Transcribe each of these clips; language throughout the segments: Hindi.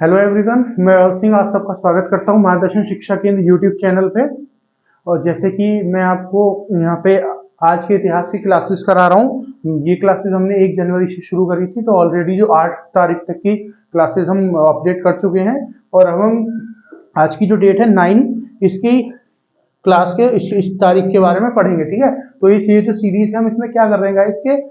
हेलो एवरीवन, मैं अवल सिंह आप सबका स्वागत करता हूं मार्गदर्शन शिक्षा केंद्र यूट्यूब चैनल पे। और जैसे कि मैं आपको यहाँ पे आज के इतिहास की क्लासेस करा रहा हूँ। ये क्लासेस हमने 1 जनवरी से शुरू करी थी, तो ऑलरेडी जो 8 तारीख तक की क्लासेस हम अपडेट कर चुके हैं। और अब हम आज की जो डेट है 9, इसकी क्लास के इस तारीख के बारे में पढ़ेंगे। ठीक है, तो ये जो सीरीज है हम इसमें क्या कर रहे हैं गाइस के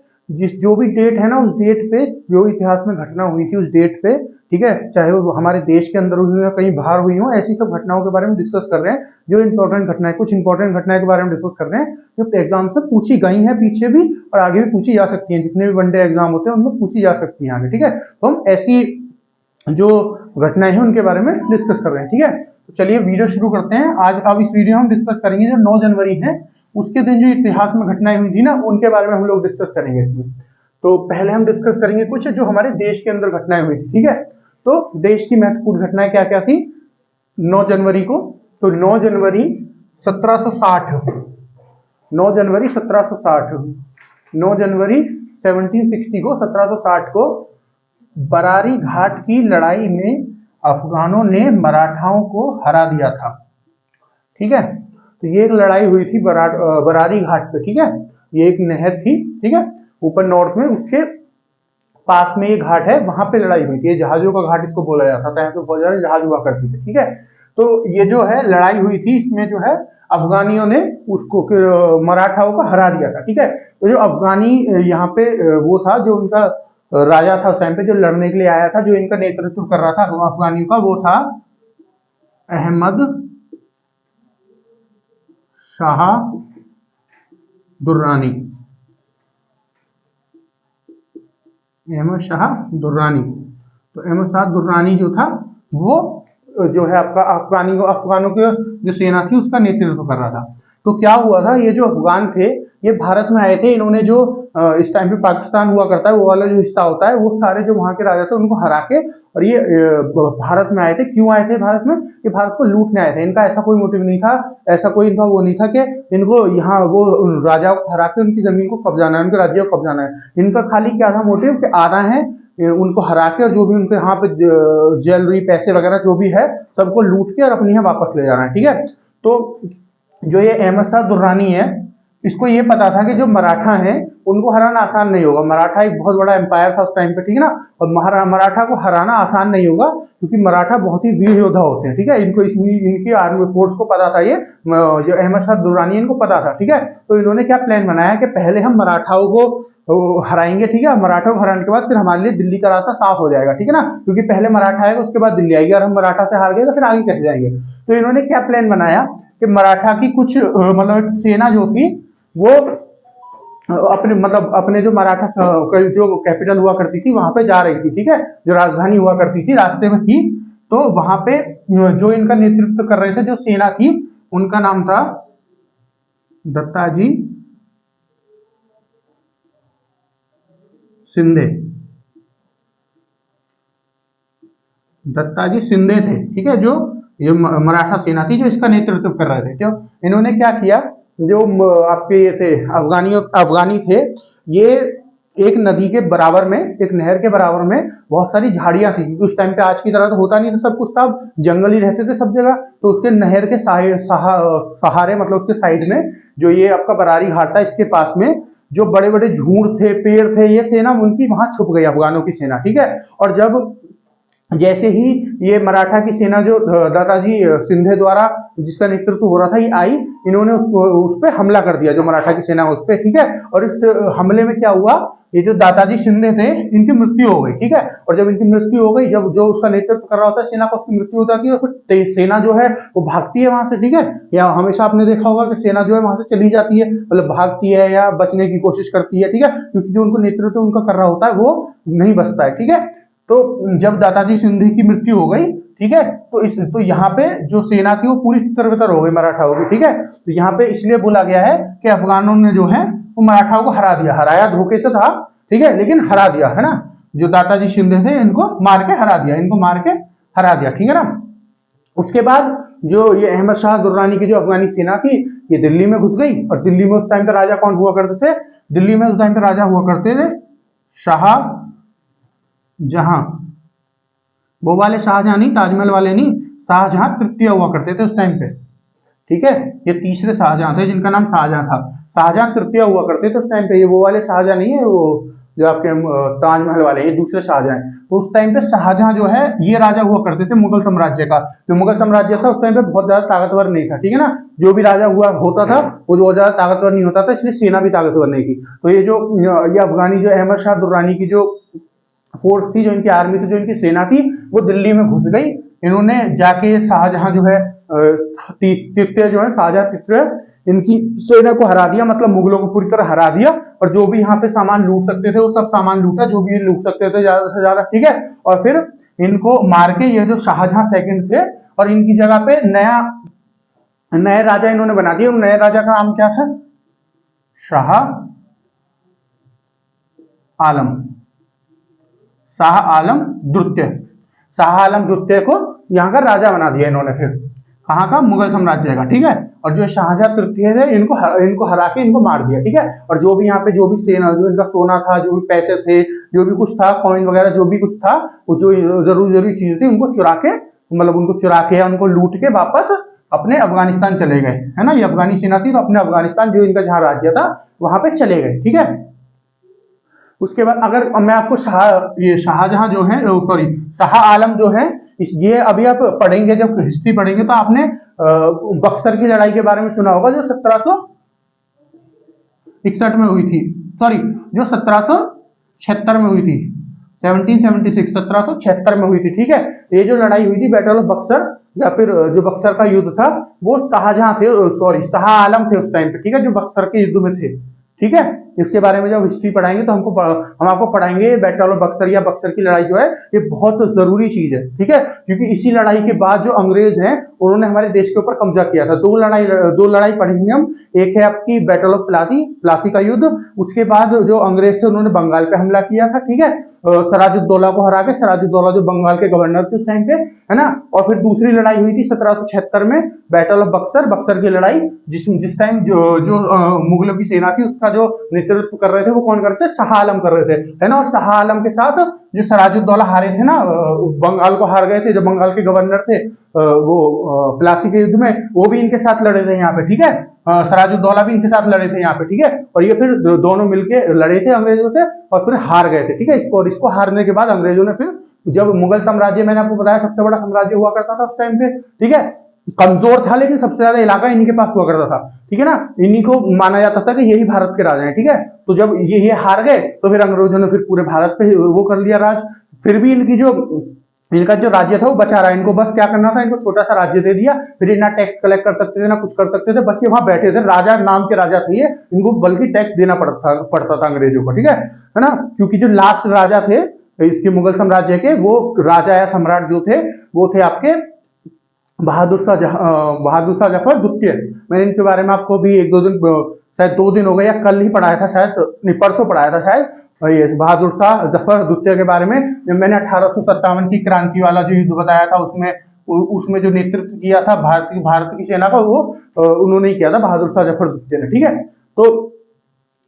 जो भी डेट है ना, उस डेट पे जो इतिहास में घटना हुई थी उस डेट पे, ठीक है, चाहे वो हमारे देश के अंदर हुई हो या कहीं बाहर हुई हो, ऐसी सब घटनाओं के बारे में डिस्कस कर रहे हैं। जो इंपॉर्टेंट घटनाएं, कुछ इंपॉर्टेंट घटनाएं के बारे में डिस्कस कर रहे हैं जो एग्जाम से पूछी गई हैं पीछे भी और आगे भी पूछी जा सकती हैं। जितने भी वनडे एग्जाम होते हैं उनमें पूछी जा सकती है आगे। ठीक है, तो हम ऐसी जो घटनाएं हैं उनके बारे में डिस्कस कर रहे हैं। ठीक है, तो चलिए वीडियो शुरू करते हैं। आज अब इस वीडियो में हम डिस्कस करेंगे जो 9 जनवरी है उसके दिन जो इतिहास में घटनाएं हुई थी ना, उनके बारे में हम लोग डिस्कस करेंगे इसमें। तो पहले हम डिस्कस करेंगे कुछ जो हमारे देश के अंदर घटनाएं हुई थी। ठीक है, तो देश की महत्वपूर्ण घटनाएं क्या क्या थी 9 जनवरी को। तो 9 जनवरी 1760, 9 जनवरी 1760, 9 जनवरी 1760 को 1760 को बरारी घाट की लड़ाई में अफगानों ने मराठाओं को हरा दिया था। ठीक है, तो ये एक लड़ाई हुई थी बरारी घाट पे। ठीक है, ये एक नहर थी, ठीक है, ऊपर नॉर्थ में, उसके पास में ये घाट है, वहां पे लड़ाई हुई थी। ये जहाजों का घाट इसको बोला जाता था, यहाँ पे बहुत सारे जहाज हुआ करते थे। ठीक है, तो ये जो है लड़ाई हुई थी, इसमें जो है अफगानियों ने उसको मराठाओं को हरा दिया था। ठीक है, तो जो अफगानी यहाँ पे वो था, जो उनका राजा था उस टाइम पे, जो लड़ने के लिए आया था, जो इनका नेतृत्व कर रहा था अफगानियों का, वो था अहमद शाह दुर्रानी। अहमद शाह दुर्रानी। तो अहमद शाह दुर्रानी जो था वो जो है आपका अफगानों की जो सेना थी उसका नेतृत्व कर रहा था। तो क्या हुआ था, ये जो अफगान थे ये भारत में आए थे। इन्होंने जो इस टाइम पे पाकिस्तान हुआ करता है वो वाला जो हिस्सा होता है, वो सारे जो वहां के राजा थे उनको हरा के और ये भारत में आए थे। क्यों आए थे भारत में? ये भारत को लूटने आए थे। इनका ऐसा कोई मोटिव नहीं था, ऐसा कोई इनका वो नहीं था कि इनको यहाँ वो राजाओं को हरा के उनकी जमीन को कब्जाना है, उनके राज्य को कब्जाना है। इनका खाली क्या था मोटिव कि आना है, उनको हरा के, और जो भी उनके यहाँ पे ज्वेलरी पैसे वगैरह जो भी है सबको लूट के और अपने यहाँ वापस ले जाना है। ठीक है, तो जो ये अहमद शाह दुर्रानी है, इसको ये पता था कि जो मराठा हैं उनको हराना आसान नहीं होगा। मराठा एक बहुत बड़ा एम्पायर था उस टाइम पे, ठीक है ना, और मराठा को हराना आसान नहीं होगा क्योंकि मराठा बहुत ही वीर योद्धा होते हैं। ठीक है, इनको इनकी आर्मी फोर्स को पता था, ये जो अहमद शाह दुर्रानी इनको पता था। ठीक है, तो इन्होंने क्या प्लान बनाया कि पहले हम मराठाओं को हराएंगे। ठीक है, मराठा को हराने के बाद फिर हमारे लिए दिल्ली का रास्ता साफ हो जाएगा। ठीक है ना, क्योंकि पहले मराठा आएगा उसके बाद दिल्ली आएगी, और हम मराठा से हार गए तो फिर आगे कैसे जाएंगे। तो इन्होंने क्या प्लान बनाया कि मराठा की कुछ मतलब सेना जो थी वो अपने जो मराठा जो कैपिटल हुआ करती थी वहां पे जा रही थी। ठीक है, जो राजधानी हुआ करती थी रास्ते में थी, तो वहां पे जो इनका नेतृत्व कर रहे थे जो सेना थी उनका नाम था दत्ताजी शिंदे। दत्ताजी शिंदे थे। ठीक है, जो ये मराठा सेना थी जो इसका नेतृत्व कर रहे थे। तो इन्होंने क्या किया, जो आपके ये थे अफगानी थे, ये एक नदी के बराबर में, एक नहर के बराबर में बहुत सारी झाड़ियां थी, क्योंकि उस टाइम पे आज की तरह तो होता नहीं था सब कुछ था, जंगल ही रहते थे सब जगह। तो उसके नहर के सहारे मतलब उसके साइड में जो ये आपका बरारी घाट था, इसके पास में जो बड़े बड़े झूड़ थे, पेड़ थे, ये सेना उनकी वहां छुप गई, अफगानों की सेना। ठीक है, और जब जैसे ही ये मराठा की सेना जो दादाजी शिंदे द्वारा जिसका नेतृत्व हो रहा था ये आई, इन्होंने उस पर हमला कर दिया, जो मराठा की सेना उस पर। ठीक है, और इस हमले में क्या हुआ, ये जो दादाजी शिंदे थे इनकी मृत्यु हो गई। ठीक है, और जब इनकी मृत्यु हो गई, जब जो उसका नेतृत्व कर रहा होता है सेना का, उसकी मृत्यु होता है, फिर सेना जो है वो भागती है वहां से। ठीक है, या हमेशा आपने देखा होगा कि सेना जो है वहां से चली जाती है, मतलब भागती है या बचने की कोशिश करती है। ठीक है, क्योंकि जो उनको नेतृत्व उनका कर रहा होता है वो नहीं बचता है। ठीक है, तो जब दादाजी शिंदे की मृत्यु हो गई, ठीक है, तो यहाँ पे जो सेना थी वो पूरी तितर-बितर हो गई मराठाओं की। ठीक है, तो यहाँ पे इसलिए बोला गया है कि अफगानों ने जो है वो मराठाओं को हरा दिया, हराया धोखे से था, ठीक है, लेकिन हरा दिया, है ना। जो दादाजी शिंदे थे इनको मार के हरा दिया, इनको मार के हरा दिया। ठीक है ना, उसके बाद जो ये अहमद शाह दुर्रानी की जो अफगानी सेना थी ये दिल्ली में घुस गई। और दिल्ली में उस टाइम पे राजा कौन हुआ करते थे? दिल्ली में उस टाइम पे राजा हुआ करते थे शाह जहां। वो वाले शाहजहां नहीं, ताजमहल वाले नहीं, शाहजहां तृतीय हुआ करते थे उस टाइम पे। ठीक है, ये तीसरे शाहजहां थे जिनका नाम शाहजहां था। शाहजहां तृतीय हुआ करते थे उस टाइम पे, ये वो वाले शाहजहां नहीं है, वो जो आपके ताजमहल वाले, ये दूसरे शाहजहां हैं। तो उस टाइम पे शाहजहां जो है ये राजा हुआ करते थे मुगल साम्राज्य का। जो मुगल साम्राज्य था उस टाइम पे बहुत ज्यादा ताकतवर नहीं था, ठीक है ना। जो भी राजा हुआ होता था वो बहुत ज्यादा ताकतवर नहीं होता था, इसलिए सेना भी ताकतवर नहीं थी। तो ये जो ये अफगानी जो अहमद शाह दुर्रानी की जो फोर्स थी, जो इनकी आर्मी थी, जो इनकी सेना थी, वो दिल्ली में घुस गई। इन्होंने जाके शाहजहां जो है तृतीय जो है, शाहजहां तृतीय, इनकी सेना को हरा दिया, मतलब मुगलों को पूरी तरह हरा दिया। और जो भी यहाँ पे सामान लूट सकते थे वो सब सामान लूटा, जो भी लूट सकते थे ज्यादा से ज्यादा, ठीक है। और फिर इनको मार के ये जो शाहजहां सेकंड थे, और इनकी जगह पे नए राजा इन्होंने बना दिए। नए राजा का नाम क्या था? शाह आलम, शाह आलम द्वितीय। शाह आलम द्वितीय को यहाँ का राजा बना दिया इन्होंने, फिर कहाँ का? मुगल साम्राज्य का, ठीक है। और जो शाहजहां तृतीय थे, इनको हरा के इनको मार दिया, ठीक है। और जो भी यहाँ पे जो भी सेना, जो इनका सोना था, जो भी पैसे थे, जो भी कुछ था, कॉइन वगैरह जो भी कुछ था, वो जो जरूरी चीजें थी, उनको चुरा के, मतलब उनको चुरा के या उनको लूट के वापस अपने अफगानिस्तान चले गए, है ना। ये अफगानी सेना थी, तो अपने अफगानिस्तान जो इनका जहां राज्य था वहां पे चले गए, ठीक है। उसके बाद अगर मैं आपको ये शाहजहां जो है, सॉरी, शाह आलम जो है, ये अभी आप पढ़ेंगे, जब हिस्ट्री पढ़ेंगे तो आपने बक्सर की लड़ाई के बारे में सुना होगा, जो 1761 में हुई थी, सॉरी, जो 1776 में हुई थी, 1776 में हुई थी, ठीक है। ये जो लड़ाई हुई थी, बैटल ऑफ बक्सर, या फिर जो बक्सर का युद्ध था, वो शाहजहां थे, सॉरी, शाह आलम थे उस टाइम पे, ठीक है, जो बक्सर के युद्ध में थे, ठीक है। इसके बारे में जब हिस्ट्री पढ़ाएंगे तो हम आपको पढ़ाएंगे बैटल ऑफ बक्सर, या बक्सर की लड़ाई जो है, ये बहुत जरूरी चीज है, ठीक है। क्योंकि इसी लड़ाई के बाद जो अंग्रेज हैं, उन्होंने हमारे देश के ऊपर कब्जा किया था। दो लड़ाई पढ़ेंगे हम। एक है आपकी बैटल ऑफ प्लासी का युद्ध। उसके बाद जो अंग्रेज थे, उन्होंने बंगाल पे हमला किया था, ठीक है, सराजुद्दौला को हरा के। सराजुद्दौला जो बंगाल के गवर्नर थे उस टाइम पे, है ना। और फिर दूसरी लड़ाई हुई थी 1776 में, बैटल ऑफ बक्सर, बक्सर की लड़ाई, जिस टाइम जो मुगलों की सेना थी, उसका जो नेतृत्व कर रहे थे वो कौन करते? शाह आलम कर रहे थे, है ना। और शाह आलम के साथ जो सराजुद्दौला हारे थे ना, बंगाल को हार गए थे, जो बंगाल के गवर्नर थे, वो प्लासी के युद्ध में, वो भी इनके साथ लड़े थे यहाँ पे, ठीक है। सराजुद्दौला भी इनके साथ लड़े थे यहाँ पे, ठीक है। और ये फिर दोनों मिलके लड़े थे अंग्रेजों से, और फिर हार गए थे, ठीक है। इसको हारने के बाद अंग्रेजों ने फिर, जब मुगल साम्राज्य, मैंने आपको बताया सबसे बड़ा साम्राज्य हुआ करता था उस टाइम पे, ठीक है, कमजोर था लेकिन सबसे ज्यादा इलाका इन्हीं के पास हुआ करता था, ठीक है ना। इन्हीं को माना जाता था कि यही भारत के राजा हैं, ठीक है। तो जब ये हार गए, तो फिर अंग्रेजों ने फिर पूरे भारत पे वो कर लिया राज। फिर भी इनका जो राज्य था वो बचा रहा। इनको बस क्या करना था, इनको छोटा सा राज्य दे दिया। फिर ये ना टैक्स कलेक्ट कर सकते थे, ना कुछ कर सकते थे, बस ये वहां बैठे थे, राजा नाम के राजा थे ये। इनको बल्कि टैक्स देना पड़ता था अंग्रेजों को, ठीक है ना। क्योंकि जो लास्ट राजा थे इसके मुगल साम्राज्य के, वो राजा या सम्राट जो थे, वो थे आपके बहादुर शाह जफर द्वितीय। मैंने इनके बारे में आपको भी 1-2 दिन, शायद 2 दिन हो गए, या कल ही पढ़ाया था शायद, नहीं परसों पढ़ाया था शायद, ये बहादुर शाह जफर द्वितीय के बारे में। जब मैंने 1857 की क्रांति वाला जो युद्ध बताया था, उसमें जो नेतृत्व किया था भारत की सेना का, वो उन्होंने ही किया था, बहादुर शाह जफर द्वितीय ने, ठीक है। तो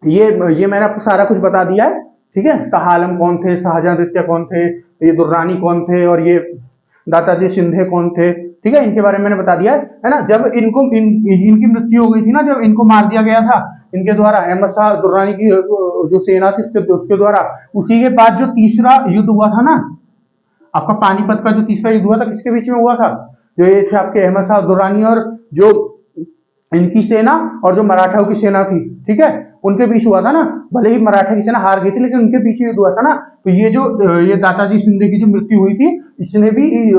ये मैंने आपको सारा कुछ बता दिया है, ठीक है। शाह आलम कौन थे, शाहजहां द्वितीय कौन थे, ये दुर्रानी कौन थे, और ये दादाजी शिंदे कौन थे, ठीक है। इनके बारे में मैंने बता दिया है ना। जब इनकी मृत्यु हो गई थी ना, जब इनको मार दिया गया था इनके द्वारा, अहमद शाह दुर्रानी की जो सेना थी उसके द्वारा, उसी के बाद जो तीसरा युद्ध हुआ था ना आपका, पानीपत का जो तीसरा युद्ध हुआ था, किसके बीच में हुआ था? जो ये थे आपके अहमद शाह दुर्रानी और जो इनकी सेना, और जो मराठाओं की सेना थी, ठीक है, उनके बीच हुआ था ना। भले ही मराठा की सेना हार गई थी, लेकिन उनके बीच युद्ध हुआ था ना। तो ये दादाजी शिंदे की जो मृत्यु हुई थी, इसने भी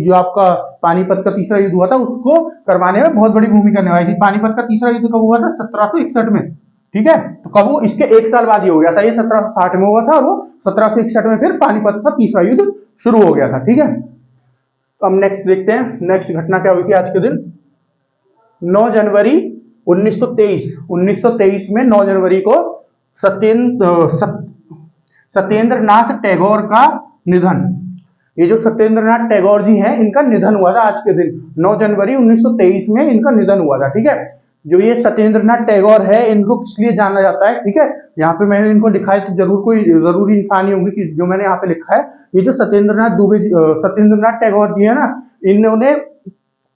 जो आपका पानीपत का तीसरा युद्ध हुआ था, उसको करवाने में बहुत बड़ी भूमिका निभाई थी। पानीपत का तीसरा युद्ध कब हुआ था? 1761 में, ठीक है। तो कब वो, इसके 1 साल बाद ही हो गया था। ये 1760 में हुआ था, और वो 1761 में फिर पानीपत का तीसरा युद्ध शुरू हो गया था, ठीक है। तो हम नेक्स्ट देखते हैं, नेक्स्ट घटना क्या हुई थी आज के दिन। 9 जनवरी 1923 में 9 जनवरी को सत्येंद्र नाथ टैगोर का निधन। ये जो सत्येंद्र नाथ टैगोर जी हैं, इनका निधन हुआ था आज के दिन, 9 जनवरी 1923 में इनका निधन हुआ था, ठीक है। जो ये सत्येंद्रनाथ टैगोर है, इनको किस लिए जाना जाता है, ठीक है। यहाँ पे मैंने इनको लिखा है तो जरूर कोई जरूरी इंसान ही होंगे कि जो मैंने यहाँ पे लिखा है। ये जो सत्येंद्रनाथ टैगोर जी है ना, इन्होंने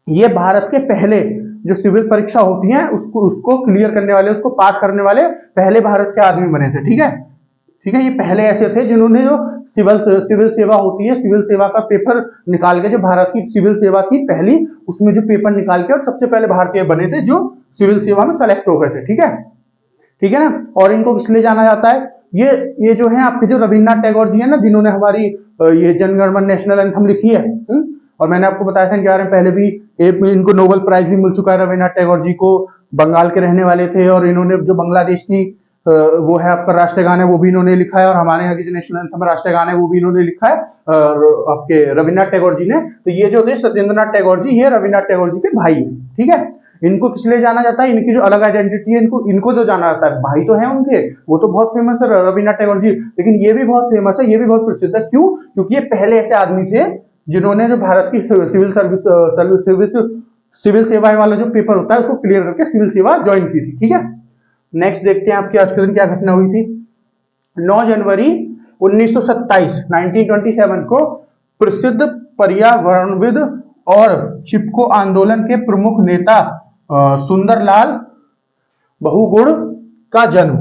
ये भारत के पहले जो सिविल परीक्षा होती है उसको क्लियर करने वाले, उसको पास करने वाले पहले भारत के आदमी बने थे, ठीक है। ठीक है, ये पहले ऐसे थे जिन्होंने जो सिविल सेवा होती है, सिविल सेवा का पेपर निकाल के, जो भारत की सिविल सेवा थी पहली, उसमें जो पेपर निकाल के और सबसे पहले भारतीय बने थे जो सिविल सेवा में सेलेक्ट हो गए थे, ठीक है। ठीक है ना। और इनको किस लिए जाना जाता है, ये जो है आपके जो रविन्द्रनाथ टैगोर जी है ना, जिन्होंने हमारी ये जनगण मन नेशनल एंथम लिखी है। और मैंने आपको बताया था इनके बारे में पहले भी, इनको नोबेल प्राइज भी मिल चुका है रविन्द्रनाथ टैगोर जी को। बंगाल के रहने वाले थे और इन्होंने जो बांग्लादेश की वो है आपका राष्ट्रीय गान है वो भी इन्होंने लिखा है, और हमारे यहाँ की जो नेशनल एंथम राष्ट्रीय गान है वो भी इन्होंने लिखा है आपके रविन्द्रनाथ टैगोर जी ने। तो ये जो थे सत्येंद्रनाथ टैगोर जी, ये रविन्द्रनाथ टैगोर जी के भाई है, ठीक है। इनको किस लिए जाना जाता है, इनकी जो अलग आइडेंटिटी है, इनको जो जाना जाता है, भाई तो है उनके, वो तो बहुत फेमस है रविन्द्रनाथ टैगोर जी, लेकिन ये भी बहुत फेमस है, ये भी बहुत प्रसिद्ध है। क्यों? क्योंकि ये पहले ऐसे आदमी थे जिन्होंने जो भारत की सिविल सेवाएं वाला जो पेपर होता है उसको क्लियर करके सिविल सेवा ज्वाइन की थी, ठीक है। नेक्स्ट देखते हैं आपके आज के दिन क्या घटना हुई थी। 9 जनवरी 1927 को प्रसिद्ध पर्यावरणविद और चिपको आंदोलन के प्रमुख नेता सुंदरलाल बहुगुण का जन्म।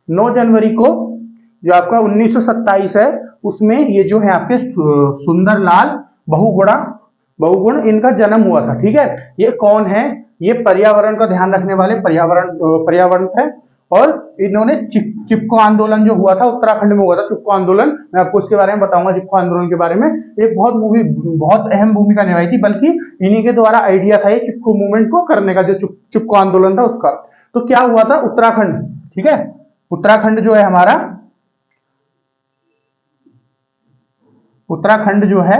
9 जनवरी को जो आपका 1927 है उसमें ये जो है आपके सुंदरलाल बहुगुण इनका जन्म हुआ था, ठीक है। ये कौन है? ये पर्यावरण का ध्यान रखने वाले पर्यावरण थे। और इन्होंने चिपको आंदोलन जो हुआ था उत्तराखंड में हुआ था, चिपको आंदोलन, मैं आपको इसके बारे में बताऊंगा। चिपको आंदोलन के बारे में एक बहुत अहम भूमिका निभाई थी, बल्कि इन्हीं के द्वारा आइडिया था ये चिपको मूवमेंट को करने का, जो चिपको आंदोलन था उसका। तो क्या हुआ था, उत्तराखंड, ठीक है, उत्तराखंड जो है हमारा, उत्तराखंड जो है,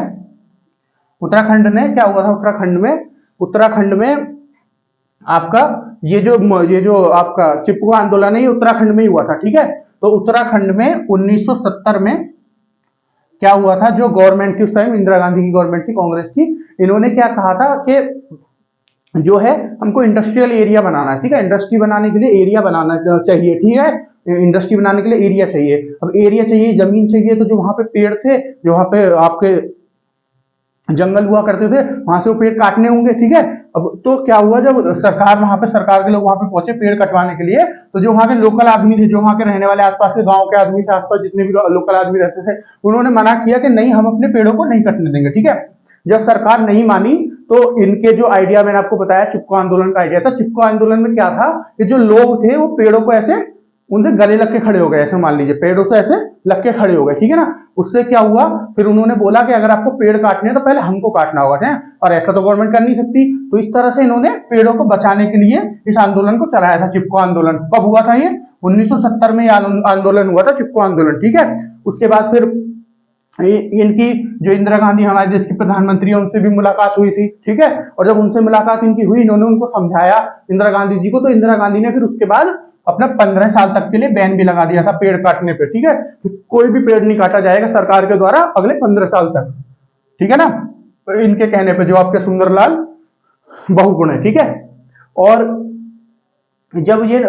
उत्तराखंड ने क्या हुआ था, उत्तराखंड में आपका ये जो आपका चिपको आंदोलन है ये उत्तराखंड में ही हुआ था, ठीक है। तो उत्तराखंड में 1970 में क्या हुआ था, जो गवर्नमेंट थी उस टाइम, इंदिरा गांधी की गवर्नमेंट थी, कांग्रेस की, इन्होंने क्या कहा था कि जो है हमको इंडस्ट्रियल एरिया बनाना है, ठीक है। इंडस्ट्री बनाने के लिए एरिया बनाना चाहिए, ठीक है। इंडस्ट्री बनाने के लिए एरिया चाहिए। अब एरिया चाहिए, जमीन चाहिए, तो जो वहां पे पेड़ थे, जो वहां पे आपके जंगल हुआ करते थे, वहां से वो पेड़ काटने होंगे, ठीक है। अब तो क्या हुआ, जब सरकार के लोग वहां पे पहुंचे पेड़ कटवाने के लिए, तो जो वहां के लोकल आदमी थे, जो वहां के रहने वाले आसपास के गांव के आदमी थे, आसपास जितने भी लोकल आदमी रहते थे, उन्होंने मना किया कि नहीं, हम अपने पेड़ों को नहीं कटने देंगे, ठीक है। जब सरकार नहीं मानी तो इनके जो आइडिया, मैंने आपको बताया चिपको आंदोलन का आइडिया था। चिपको आंदोलन में क्या था कि जो लोग थे वो पेड़ों को ऐसे उनसे गले लग के खड़े हो गए, ऐसे मान लीजिए पेड़ों से ऐसे लग के खड़े हो गए, ठीक है ना। उससे क्या हुआ, फिर उन्होंने बोला कि अगर आपको पेड़ काटने हैं तो पहले हमको काटना होगा, है, और ऐसा तो गवर्नमेंट कर नहीं सकती। तो इस तरह से इन्होंने पेड़ों को बचाने के लिए इस आंदोलन को चलाया था, चिपको आंदोलन। कब हुआ था ये? 1970 में आंदोलन हुआ था, चिपको आंदोलन, ठीक है। उसके बाद फिर इनकी जो इंदिरा गांधी हमारे देश की प्रधानमंत्री है, उनसे भी मुलाकात हुई थी, ठीक है। और जब उनसे मुलाकात इनकी हुई, इन्होंने उनको समझाया इंदिरा गांधी जी को, तो इंदिरा गांधी ने फिर उसके बाद अपना 15 साल तक के लिए बैन भी लगा दिया था पेड़ काटने पे, ठीक है। कोई भी पेड़ नहीं काटा जाएगा सरकार के द्वारा अगले 15 साल तक, ठीक है ना, इनके कहने पे, जो आपके सुंदरलाल बहुगुण है, ठीक है। और जब ये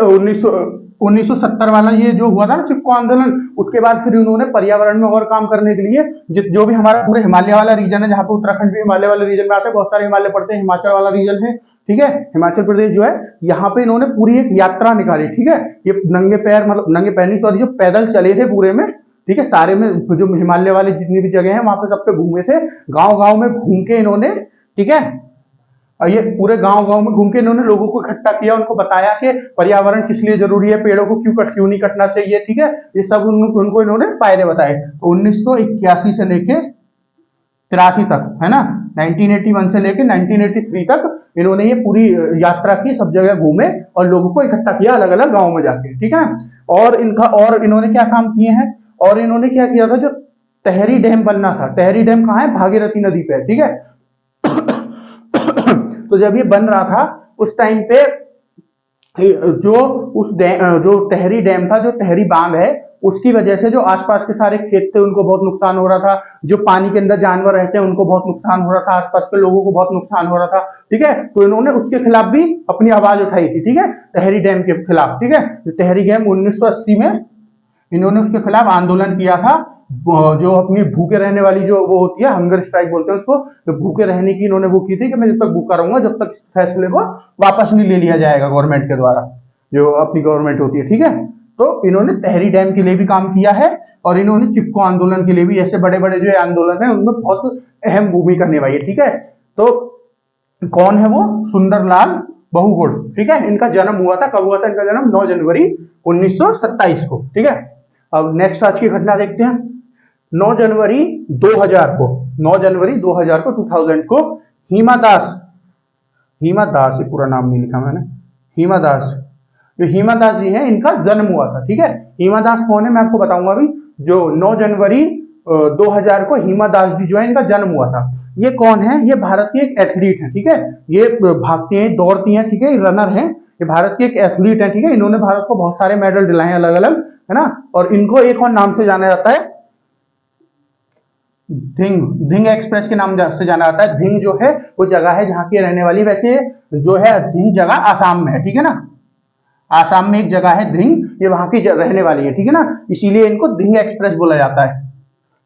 1970 वाला ये जो हुआ था ना चिपको आंदोलन, उसके बाद फिर उन्होंने पर्यावरण में और काम करने के लिए जो भी हमारा पूरे हिमालय वाला रीजन है, जहां पे उत्तराखंड भी हिमालय वाले रीजन में आता है, बहुत सारे हिमालय पड़ते हैं, हिमाचल वाला रीजन है, ठीक है, हिमाचल प्रदेश जो है, यहाँ पे इन्होंने पूरी एक यात्रा निकाली, ठीक है। ये नंगे पैर, मतलब नंगे पैर नहीं, सॉरी, जो पैदल चले थे पूरे में, ठीक है, सारे में जो हिमालय वाले जितनी भी जगह है वहां पे सब पे घूमे थे, गांव गांव में घूम के इन्होंने, ठीक है, ये पूरे गांव गांव में घूम के इन्होंने लोगों को इकट्ठा किया, उनको बताया कि पर्यावरण किस लिए जरूरी है, पेड़ों को क्यों नहीं कटना चाहिए, ठीक है। ये सब उनको इन्होंने फायदे बताए। तो 1981 से लेके 83 तक, है ना, 1981 से लेके 1983 तक इन्होंने ये पूरी यात्रा की, सब जगह घूमे और लोगों को इकट्ठा किया अलग अलग गाँव में जाके, ठीक है। और इन्होंने क्या काम किए हैं, और इन्होंने क्या किया था, जो तहरी डैम बनना था, तहरी डैम कहाँ है, भागीरथी नदी पे, ठीक है। तो जब ये बन रहा था उस टाइम पे जो जो टहरी डैम था, जो टहरी बांध है, उसकी वजह से जो आसपास के सारे खेत थे उनको बहुत नुकसान हो रहा था, जो पानी के अंदर जानवर रहते हैं उनको बहुत नुकसान हो रहा था, आसपास के लोगों को बहुत नुकसान हो रहा था। ठीक है, तो इन्होंने उसके खिलाफ भी अपनी आवाज उठाई थी। ठीक है, टहरी डैम के खिलाफ। ठीक है, जो टहरी डैम 1980 में इन्होंने उसके खिलाफ आंदोलन किया था। जो अपनी भूखे रहने वाली जो वो होती है, हंगर स्ट्राइक बोलते हैं उसको, तो भूखे रहने की इन्होंने वो की थी कि मैं जब तक भूखा रहूंगा, जब तक फैसले को वापस नहीं ले लिया जाएगा गवर्नमेंट के द्वारा, जो अपनी गवर्नमेंट होती है। ठीक है, तो इन्होंने तहरी डैम के लिए भी काम किया है, और इन्होंने चिपको आंदोलन के लिए भी, ऐसे बड़े बड़े जो आंदोलन है उनमें बहुत अहम भूमिका निभाई है। ठीक है, तो कौन है वो? सुंदरलाल बहुगुण। ठीक है, इनका जन्म हुआ था, कब हुआ था इनका जन्म? 9 जनवरी 1927 को। ठीक है, अब नेक्स्ट आज की घटना देखते हैं। 9 जनवरी 2000 को, 9 जनवरी 2000 को, 2000 को हिमा दास, हिमा दास, ये पूरा नाम नहीं लिखा मैंने, हिमा दास, जो हिमा दास जी हैं इनका जन्म हुआ था। ठीक है, हिमा दास कौन है मैं आपको बताऊंगा अभी। जो 9 जनवरी 2000 को हिमा दास जी जो है इनका जन्म हुआ था। ये कौन है? ये भारत की एक एथलीट है। ठीक है, ये भागती हैं, दौड़ती हैं। ठीक है, रनर हैं, ये भारत की एक एथलीट है। ठीक है, इन्होंने भारत को बहुत सारे मेडल दिलाए हैं अलग अलग, है ना। और इनको एक और नाम से जाना जाता है, धिंग, धिंग एक्सप्रेस के नाम से जाना जाता है। धिंग जो है वो जगह है जहां की रहने वाली, वैसे जो है धिंग जगह आसाम में है। ठीक है ना, आसाम में एक जगह है धिंग, ये वहां की रहने वाली है। ठीक है ना, इसीलिए इनको धिंग एक्सप्रेस बोला जाता है,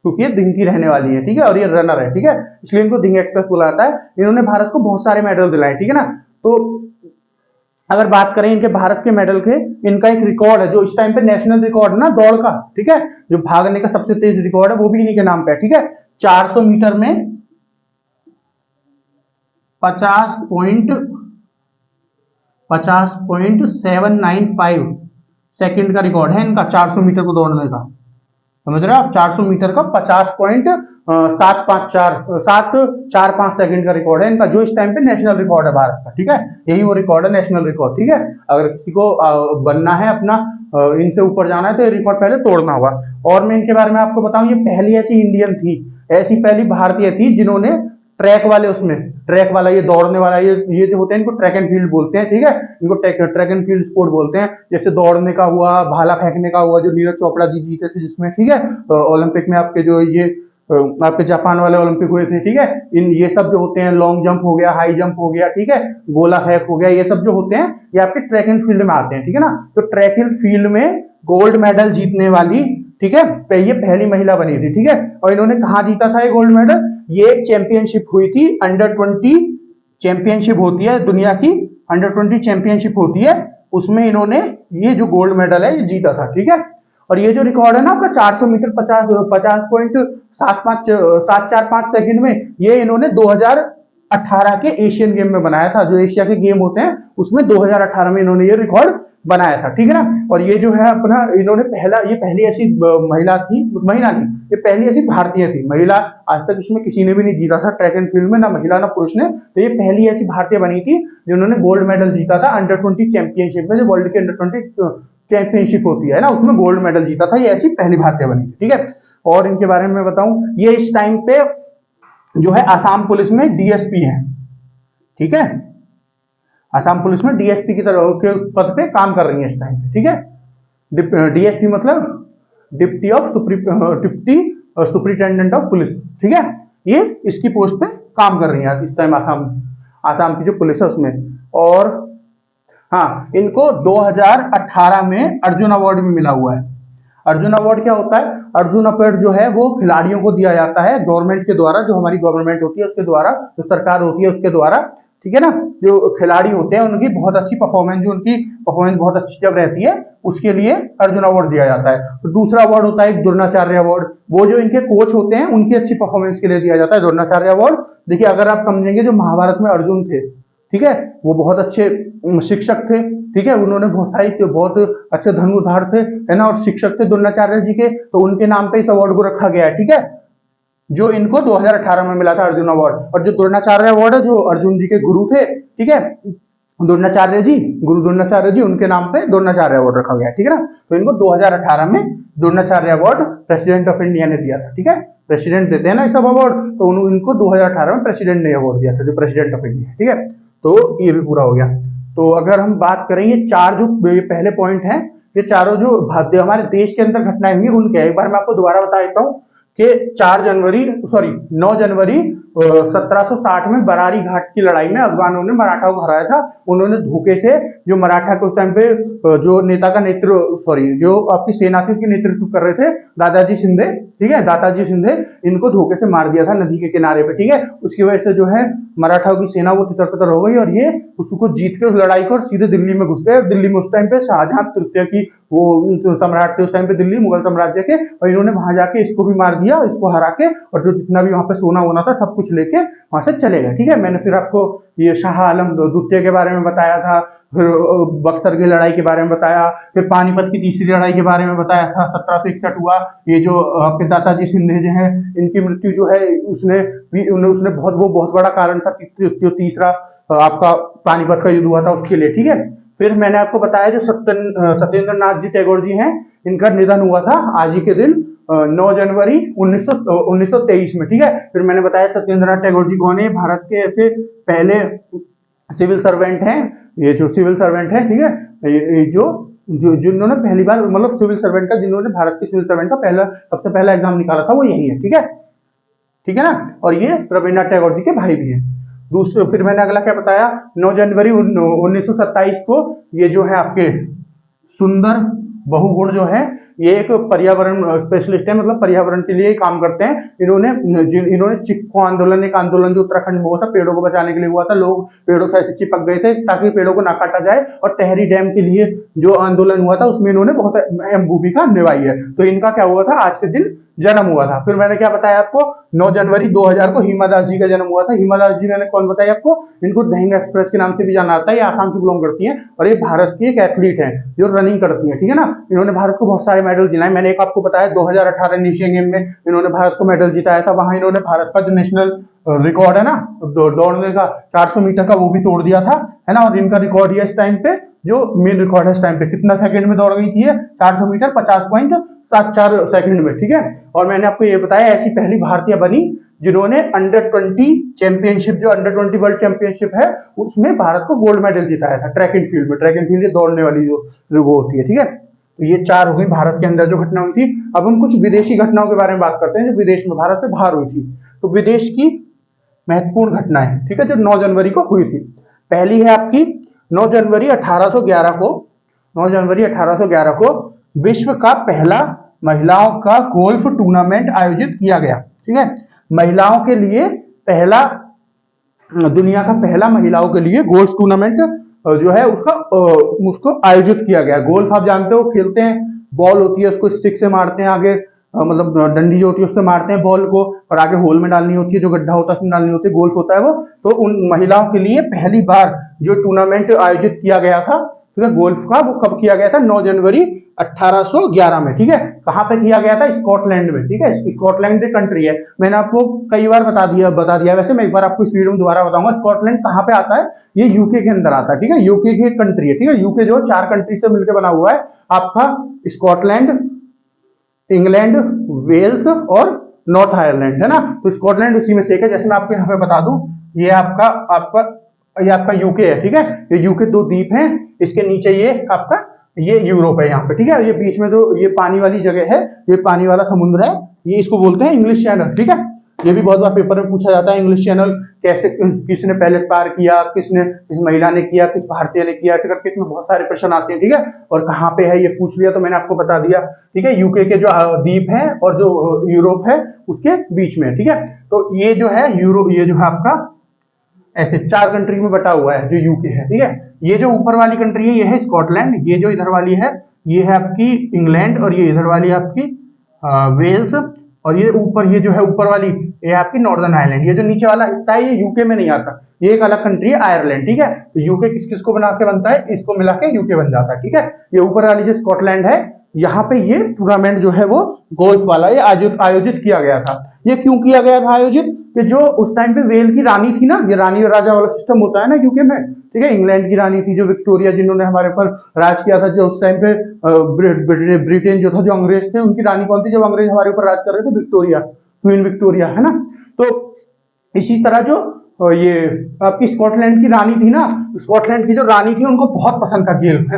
क्योंकि ये धिंग की रहने वाली है। ठीक है, और ये रनर है। ठीक है, इसलिए इनको धिंग एक्सप्रेस बोला जाता है। इन्होंने भारत को बहुत सारे मेडल दिलाए। ठीक है ना, तो अगर बात करें इनके भारत के मेडल के, इनका एक रिकॉर्ड है जो इस टाइम पे नेशनल रिकॉर्ड है ना दौड़ का। ठीक है, जो भागने का सबसे तेज रिकॉर्ड है वो भी इन्हीं के नाम पे है। ठीक है, 400 मीटर में 50.795 सेकंड का रिकॉर्ड है इनका, 400 मीटर को दौड़ने का। समझ रहे हो आप? 400 मीटर का 50.745 सेकंड का रिकॉर्ड है इनका, जो इस टाइम पे नेशनल रिकॉर्ड है भारत का। ठीक है, यही वो रिकॉर्ड है, नेशनल रिकॉर्ड। ठीक है, अगर किसी को बनना है अपना, इनसे ऊपर जाना है, तो ये रिकॉर्ड पहले तोड़ना होगा। और मैं इनके बारे में आपको बताऊं, ये पहली ऐसी इंडियन थी, ऐसी पहली भारतीय थी जिन्होंने ट्रैक वाले, उसमें ट्रैक वाला, ये दौड़ने वाला, ये जो होते हैं इनको ट्रैक एंड फील्ड बोलते हैं। ठीक है, इनको ट्रैक एंड फील्ड स्पोर्ट बोलते हैं। जैसे दौड़ने का हुआ, भाला फेंकने का हुआ, जो नीरज चोपड़ा जी जीते थे जिसमें। ठीक है, ओलंपिक में आपके जो ये आपके जापान वाले ओलंपिक हुए थे। ठीक है, इन ये सब जो होते हैं, लॉन्ग जंप हो गया, हाई जंप हो गया, ठीक है, गोला फेंक हो गया, ये सब जो होते हैं ये आपके ट्रैक एंड फील्ड में आते हैं। ठीक है ना, तो ट्रैक एंड फील्ड में गोल्ड मेडल जीतने वाली, ठीक है, ये पहली महिला बनी थी। ठीक है, और इन्होंने कहा जीता था ये गोल्ड मेडल? ये चैंपियनशिप हुई थी, अंडर 20 चैंपियनशिप होती है दुनिया की, अंडर 20 चैंपियनशिप होती है, उसमें इन्होंने ये जो गोल्ड मेडल है ये जीता था। ठीक है, और ये जो रिकॉर्ड है ना आपका 400 मीटर 50.745 सेकंड में, ये इन्होंने 2018 के एशियन गेम में बनाया था। जो एशिया के गेम होते हैं उसमें 2018 में इन्होंने ये रिकॉर्ड बनाया था। ठीक है ना, और ये जो है अपना, इन्होंने ये पहली ऐसी महिला थी, महिला नहीं, ये पहली ऐसी भारतीय थी महिला। आज तक इसमें किसी ने भी नहीं जीता था ट्रैक एंड फील्ड में, ना महिला ना पुरुष ने। तो ये पहली ऐसी भारतीय बनी थी जिन्होंने गोल्ड मेडल जीता था अंडर 20 चैंपियनशिप में, जो वर्ल्ड के अंडर 20 चैंपियनशिप होती है ना, उसमें गोल्ड मेडल जीता था। ये ऐसी पहली भारतीय बनी थी। ठीक है, और इनके बारे में बताऊं, ये इस टाइम पे जो है आसाम पुलिस में डीएसपी है। ठीक है, आसाम पुलिस में डीएसपी की तरह के पद पे काम कर रही है इस टाइम पे। ठीक है, डीएसपी मतलब डिप्टी सुपरिटेंडेंट ऑफ पुलिस। ठीक है, ये इसकी पोस्ट पे काम कर रही है इस टाइम आसाम की जो पुलिस है उसमें। और हाँ, इनको 2018 में अर्जुन अवार्ड भी मिला हुआ है। अर्जुन अवार्ड क्या होता है? अर्जुन अवार्ड जो है वो खिलाड़ियों को दिया जाता है गवर्नमेंट के द्वारा, जो हमारी गवर्नमेंट होती है उसके द्वारा, जो सरकार होती है उसके द्वारा। ठीक है ना, जो खिलाड़ी होते हैं उनकी बहुत अच्छी परफॉर्मेंस, जो उनकी परफॉर्मेंस बहुत अच्छी जब रहती है उसके लिए अर्जुन अवार्ड दिया जाता है। तो दूसरा अवार्ड होता है द्रोणाचार्य अवार्ड, वो जो इनके कोच होते हैं उनकी अच्छी परफॉर्मेंस के लिए दिया जाता है द्रोणाचार्य अवार्ड। देखिए, अगर आप समझेंगे, जो महाभारत में अर्जुन थे, ठीक है, वो बहुत अच्छे शिक्षक थे। ठीक है, उन्होंने बहुत अच्छे धनुर्धार थे, है ना, और शिक्षक थे द्रोणाचार्य जी के, तो उनके नाम पे इस अवार्ड को रखा गया है। ठीक है, जो इनको 2018 में मिला था अर्जुन अवार्ड। और जो द्रोणाचार्य अवार्ड है, जो अर्जुन जी के गुरु थे, ठीक है, द्रोणाचार्य जी, गुरु द्रोणाचार्य जी, उनके नाम पे द्रोणाचार्य अवार्ड रखा गया। ठीक है ना, तो इनको 2018 में Dronacharya award president of India ने दिया था। ठीक है, प्रेसिडेंट देते हैं ना इस अवार्ड, तो इनको 2018 में प्रेसिडेंट ने अवार्ड दिया था, जो प्रेसिडेंट ऑफ इंडिया। ठीक है, तो ये भी पूरा हो गया। तो अगर हम बात करें ये चार जो ये पहले पॉइंट हैं, ये चारों जो हमारे देश के अंदर घटनाएं हुई उनके, एक बार मैं आपको दोबारा बता देता हूँ कि 9 जनवरी 1760 में बरारी घाट की लड़ाई में अफगानों ने मराठाओं को हराया था। उन्होंने धोखे से जो मराठा के उस टाइम पे जो नेता का नेतृत्व जो आपकी सेना थी उसकी नेतृत्व कर रहे थे दादाजी शिंदे, ठीक है, दादाजी शिंदे, इनको धोखे से मार दिया था नदी के किनारे पे, ठीक है। उसकी वजह से जो है मराठाओं की सेना वो तितर-बितर हो गई और ये उसको जीत के उस लड़ाई को और सीधे दिल्ली में घुस गए। और दिल्ली में उस टाइम पे शाहजहां तृतीय की वो सम्राट थे उस टाइम पे दिल्ली मुगल साम्राज्य के, और इन्होंने वहां जाके इसको भी मार दिया, इसको हरा के, और जो जितना भी वहां पे सोना वोना था सब कुछ लेके वहां से चले गए, ठीक है। मैंने फिर आपको ये शाह आलम द्वितीय के बारे में बताया था, फिर बक्सर की लड़ाई के बारे में बताया, फिर पानीपत की तीसरी लड़ाई के बारे में बताया था 1761 हुआ। ये जो आपके दादाजी शिंदे जो है इनकी मृत्यु जो है उसने बहुत बड़ा कारण था तीसरा आपका पानीपत का युद्ध हुआ था उसके लिए, ठीक है। फिर मैंने आपको बताया जो सत्येंद्र नाथ जी टैगोर जी हैं, इनका निधन हुआ था आज ही के दिन 9 जनवरी 1923 में, ठीक है। फिर मैंने बताया सत्येंद्र नाथ टैगोर जी कौन है, भारत के ऐसे पहले सिविल सर्वेंट हैं, ये जो सिविल सर्वेंट है, ठीक है, ये जो जिन्होंने पहली बार मतलब सिविल सर्वेंट का, जिन्होंने भारत के सिविल सर्वेंट का सबसे पहला एग्जाम निकाला था वो यही है, ठीक है ना। और ये रविन्द्रनाथ टैगोर जी के भाई भी हैं। दूसरे फिर मैंने अगला क्या बताया, 9 जनवरी 1927 को ये जो है आपके सुंदर बहुगुण जो है, ये एक पर्यावरण स्पेशलिस्ट है, मतलब पर्यावरण के लिए काम करते हैं। इन्होंने चिपको आंदोलन, एक आंदोलन जो उत्तराखंड में हुआ था पेड़ों को बचाने के लिए हुआ था, लोग पेड़ों से ऐसे चिपक गए थे ताकि पेड़ों को ना काटा जाए, और टहरी डैम के लिए जो आंदोलन हुआ था उसमें इन्होंने बहुत अहम भूमिका निभाई है। तो इनका क्या हुआ था, आज के दिन जन्म हुआ था। फिर मैंने क्या बताया आपको, 9 जनवरी 2000 को हिमा दास जी का जन्म हुआ था। हिमा दास जी मैंने कौन बताया आपको, इनको दहिंग एक्सप्रेस के नाम से भी जाना जाता है, ये आसाम से बिलोंग करती हैं और ये भारत की एक एथलीट है जो रनिंग करती है, ठीक है ना। इन्होंने भारत को बहुत सारे मेडल दिलाए। मैंने एक आपको बताया 2018 एशियन गेम में इन्होंने भारत को मेडल जिताया था, वहां इन्होंने भारत का जो नेशनल रिकॉर्ड है ना दौड़ने का 400 मीटर का वो भी तोड़ दिया था, है ना। और इनका रिकॉर्ड है इस टाइम पे, जो मेन रिकॉर्ड है इस टाइम पे, कितना सेकंड में दौड़ गई थी 400 मीटर 50.74 सेकंड में, ठीक है। और मैंने आपको ये बताया ऐसी पहली भारतीय बनी जिन्होंने अंडर-20 चैंपियनशिप, जो अंडर-20 वर्ल्ड चैंपियनशिप है उसमें भारत को गोल्ड मेडल जिताया था ट्रैक एंड फील्ड में। ट्रैक एंड फील्ड दौड़ने वाली जो वो होती है, ठीक है। तो ये 4 हो गई भारत के अंदर जो घटना हुई थी। अब हम कुछ विदेशी घटनाओं के बारे में बात करते हैं जो विदेश में भारत से बाहर हुई थी। तो विदेश की महत्वपूर्ण घटनाएं, ठीक है, जो 9 जनवरी को हुई थी। पहली है आपकी 9 जनवरी 1811 को, 9 जनवरी 1811 को विश्व का पहला महिलाओं का गोल्फ टूर्नामेंट आयोजित किया गया, ठीक है। महिलाओं के लिए पहला, दुनिया का पहला महिलाओं के लिए गोल्फ टूर्नामेंट जो है उसको आयोजित किया गया। गोल्फ आप जानते हो खेलते हैं, बॉल होती है उसको स्टिक से मारते हैं आगे, मतलब डंडी जो होती है उससे मारते हैं बॉल को, और आगे होल में डालनी होती है, जो गड्ढा होता है उसमें डालनी होती है, गोल्फ होता है वो। तो उन महिलाओं के लिए पहली बार जो टूर्नामेंट आयोजित किया गया था, ठीक है, गोल्फ का, वो कब किया गया था, 9 जनवरी 1811 में, ठीक है। कहां पे किया गया था, स्कॉटलैंड में, ठीक है। स्कॉटलैंड एक कंट्री है, मैंने आपको कई बार बता दिया वैसे मैं एक बार आपको इस वीडियो में दोबारा बताऊंगा। स्कॉटलैंड कहां पे आता है, ये यूके के अंदर आता है, ठीक है। यूके की एक कंट्री है, ठीक है। यूके जो 4 कंट्री से मिलकर बना हुआ है आपका, स्कॉटलैंड, इंग्लैंड, वेल्स और नॉर्थ आयरलैंड, है ना। तो स्कॉटलैंड उसी में से एक है। जैसे मैं आपको यहाँ पे बता दूं, ये आपका यूके है, ठीक है। ये यूके 2 द्वीप हैं, इसके नीचे ये यूरोप है यहाँ पे, ठीक है। ये बीच में जो ये पानी वाली जगह है, ये पानी वाला समुद्र है, ये इसको बोलते हैं इंग्लिश चैनल, ठीक है। ये भी बहुत बार पेपर में पूछा जाता है, इंग्लिश चैनल कैसे, किसने पहले पार किया, किस महिला ने किया, किस भारतीय ने किया, ऐसे करके इसमें बहुत सारे प्रश्न आते हैं, ठीक है। और कहाँ पे है ये पूछ लिया तो मैंने आपको बता दिया, ठीक है। यूके के जो द्वीप है और जो यूरोप है उसके बीच में, ठीक है। तो ये जो है ये जो है आपका ऐसे 4 कंट्री में बटा हुआ है जो यूके है, ठीक है। ये जो ऊपर वाली कंट्री है ये है स्कॉटलैंड, ये जो इधर वाली है ये है आपकी इंग्लैंड, और ये इधर वाली आपकी वेल्स, और ये ऊपर ये जो है ऊपर वाली ये आपकी नॉर्दर्न आयरलैंड। ये जो नीचे वाला हिस्सा है ये यूके में नहीं आता, ये एक अलग कंट्री है आयरलैंड, ठीक है। तो यूके किस किस को बना के बनता है, इसको मिला के यूके बन जाता है, ठीक है। ये ऊपर वाली जो स्कॉटलैंड है यहाँ पे ये टूर्नामेंट जो है वो गोल्फ वाला ये आयोजित किया गया था। ये क्यों किया गया था आयोजित, कि जो उस टाइम पे वेल की रानी थी ना, ये रानी और राजा वाला सिस्टम होता है ना यूके में, ठीक है। इंग्लैंड की रानी थी जो विक्टोरिया, जिन्होंने हमारे पर राज किया था, जो उस टाइम पे ब्रिटेन जो था, जो अंग्रेज थे, उनकी रानी कौन थी जब अंग्रेज हमारे ऊपर राज कर रहे थे, विक्टोरिया, क्वीन विक्टोरिया, है ना। तो इसी तरह जो ये आपकी स्कॉटलैंड की रानी थी ना, स्कॉटलैंड की जो रानी थी उनको बहुत पसंद था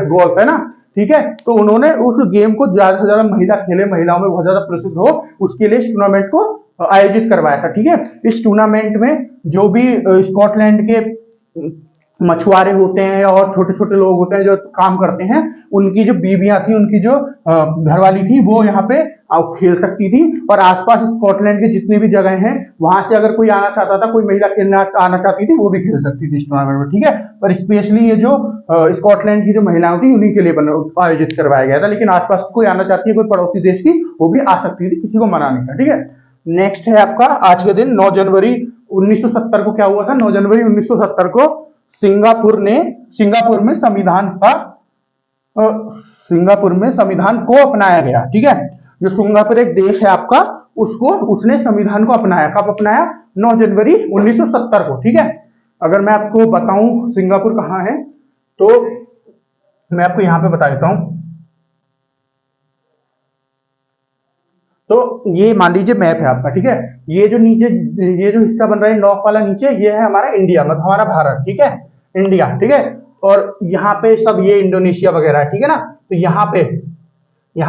गोल्फ, है ना, ठीक है। तो उन्होंने उस गेम को ज्यादा से ज्यादा महिला खेले, महिलाओं में बहुत ज्यादा प्रसिद्ध हो, उसके लिए इस टूर्नामेंट को आयोजित करवाया था, ठीक है। इस टूर्नामेंट में जो भी स्कॉटलैंड के मछुआरे होते हैं और छोटे छोटे लोग होते हैं जो काम करते हैं, उनकी जो बीवियां थी, उनकी जो घरवाली थी, वो यहाँ पे खेल सकती थी। और आसपास स्कॉटलैंड के जितने भी जगह हैं वहां से अगर कोई आना चाहता था, कोई महिला खेलना आना चाहती थी, वो भी खेल सकती थी इस टूर्नामेंट में, ठीक है। पर स्पेशली ये जो स्कॉटलैंड की जो महिलाएं थी उन्हीं के लिए आयोजित करवाया गया था, लेकिन आसपास कोई आना चाहती है, कोई पड़ोसी देश की, वो भी आ सकती थी, किसी को मना नहीं था, ठीक है। नेक्स्ट है आपका आज के दिन 9 जनवरी 1970 को क्या हुआ था। 9 जनवरी 1970 को सिंगापुर में संविधान को अपनाया गया, ठीक है। जो सिंगापुर एक देश है आपका, उसने संविधान को अपनाया। कब अपनाया? 9 जनवरी 1970 को, ठीक है। अगर मैं आपको बताऊं सिंगापुर कहाँ है, तो मैं आपको यहां पे बता देता हूं। तो ये मान लीजिए मैप है आपका, ठीक है। ये जो नीचे ये जो हिस्सा बन रहा है नॉर्थ वाला नीचे, ये है हमारा इंडिया, मतलब हमारा भारत, ठीक है, इंडिया, ठीक है। और यहाँ पे सब ये इंडोनेशिया वगैरह है, ठीक है ना। तो यहाँ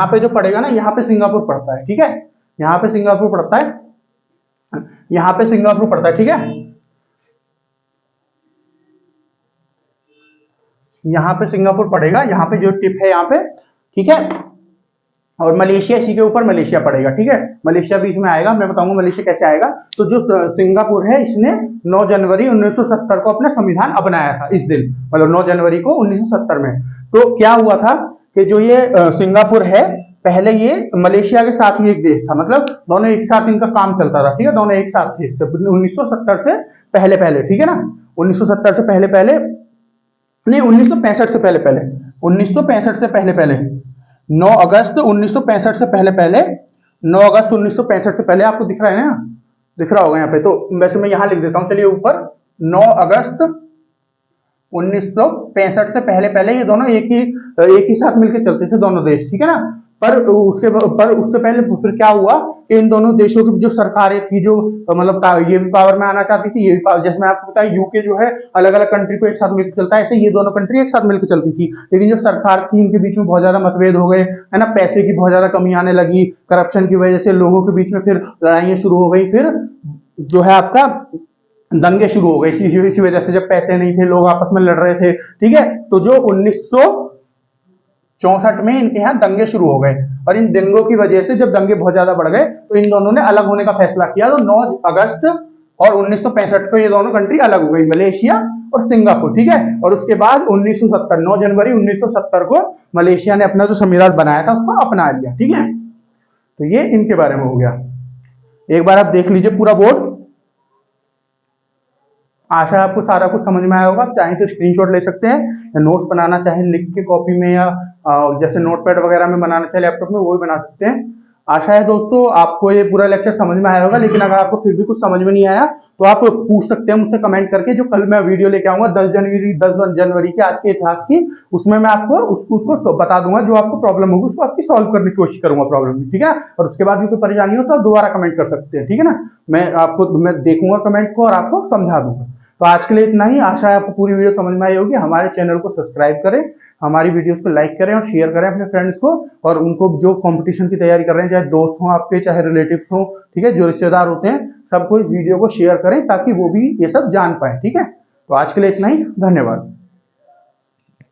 पे जो पड़ेगा ना, यहाँ पे सिंगापुर पड़ता है, ठीक है। यहाँ पे सिंगापुर पड़ता है, यहाँ पे सिंगापुर पड़ता है, ठीक है। यहाँ पे सिंगापुर पड़ेगा, यहाँ पे जो टिप है यहाँ पे, ठीक है। और मलेशिया इसी के ऊपर मलेशिया पड़ेगा, ठीक है। मलेशिया बीच में आएगा, मैं बताऊंगा मलेशिया कैसे आएगा। तो जो सिंगापुर है, इसने 9 जनवरी 1970 को अपना संविधान अपनाया था इस दिन, मतलब 9 जनवरी को 1970 में। तो क्या हुआ था कि जो ये सिंगापुर है, पहले ये मलेशिया के साथ ही एक देश था, मतलब दोनों एक साथ इनका काम चलता था, ठीक है। दोनों एक साथ थे 1970 से पहले पहले, ठीक है ना। 1970 से पहले पहले नहीं, 1965 से पहले पहले, 1965 से पहले पहले, 9 अगस्त 1965 से पहले पहले, 9 अगस्त 1965 से पहले, आपको दिख रहा है ना, दिख रहा होगा यहाँ पे। तो वैसे मैं यहाँ लिख देता हूँ, चलिए ऊपर, 9 अगस्त 1965 से पहले पहले ये दोनों एक ही साथ मिलकर चलते थे दोनों देश, ठीक है ना। पर उससे पहले फिर क्या हुआ कि इन दोनों देशों की जो सरकारें थी, जो मतलब ये भी पावर में आना चाहती थी, ये भी पावर, जैसे मैं आपको बताया यूके जो है अलग अलग कंट्री को एक साथ मिलकर चलता है, ऐसे ये दोनों कंट्री एक साथ मिलकर चलती थी। लेकिन जो सरकार थी, इनके बीच में बहुत ज्यादा मतभेद हो गए, है ना, पैसे की बहुत ज्यादा कमी आने लगी, करप्शन की वजह से लोगों के बीच में फिर लड़ाइयां शुरू हो गई, फिर जो है आपका दंगे शुरू हो गए इसी वजह से, जब पैसे नहीं थे, लोग आपस में लड़ रहे थे, ठीक है। तो जो 1964 में इनके यहाँ दंगे शुरू हो गए, और इन दंगों की वजह से जब दंगे बहुत ज्यादा बढ़ गए, तो इन दोनों ने अलग होने का फैसला किया। तो 9 अगस्त और 1965 को ये दोनों कंट्री अलग हो गई, मलेशिया और सिंगापुर, ठीक है। और उसके बाद 1970, 9 जनवरी 1970 को मलेशिया ने अपना जो संविधान बनाया था उसको अपना लिया, ठीक है। तो ये इनके बारे में हो गया। एक बार आप देख लीजिए पूरा बोर्ड, आशा है आपको सारा कुछ समझ में आया होगा। चाहे तो स्क्रीनशॉट ले सकते हैं, या नोट्स बनाना चाहे लिख के कॉपी में, या जैसे नोटपैड वगैरह में बनाना चाहे लैपटॉप में, वो भी बना सकते हैं। आशा है दोस्तों आपको ये पूरा लेक्चर समझ में आया होगा, लेकिन अगर आपको फिर भी कुछ समझ में नहीं आया तो आप पूछ सकते हैं मुझसे कमेंट करके। जो कल मैं वीडियो लेके आऊंगा 10 जनवरी के आज के इतिहास की, उसमें मैं आपको उसको बता दूंगा, जो आपको प्रॉब्लम होगी उसको आपकी सॉल्व करने की कोशिश करूंगा प्रॉब्लम की, ठीक है। और उसके बाद भी कोई परेशानी हो तो आप दोबारा कमेंट कर सकते हैं, ठीक है ना। मैं देखूंगा कमेंट को और आपको समझा दूंगा। तो आज के लिए इतना ही। आशा है आपको पूरी वीडियो समझ में आई होगी। हमारे चैनल को सब्सक्राइब करें, हमारी वीडियोस को लाइक करें और शेयर करें अपने फ्रेंड्स को, और उनको जो कंपटीशन की तैयारी कर रहे हैं, चाहे दोस्त हों आपके, चाहे रिलेटिव्स हों, ठीक है, जो रिश्तेदार होते हैं, सबको इस वीडियो को शेयर करें ताकि वो भी ये सब जान पाए, ठीक है। तो आज के लिए इतना ही, धन्यवाद।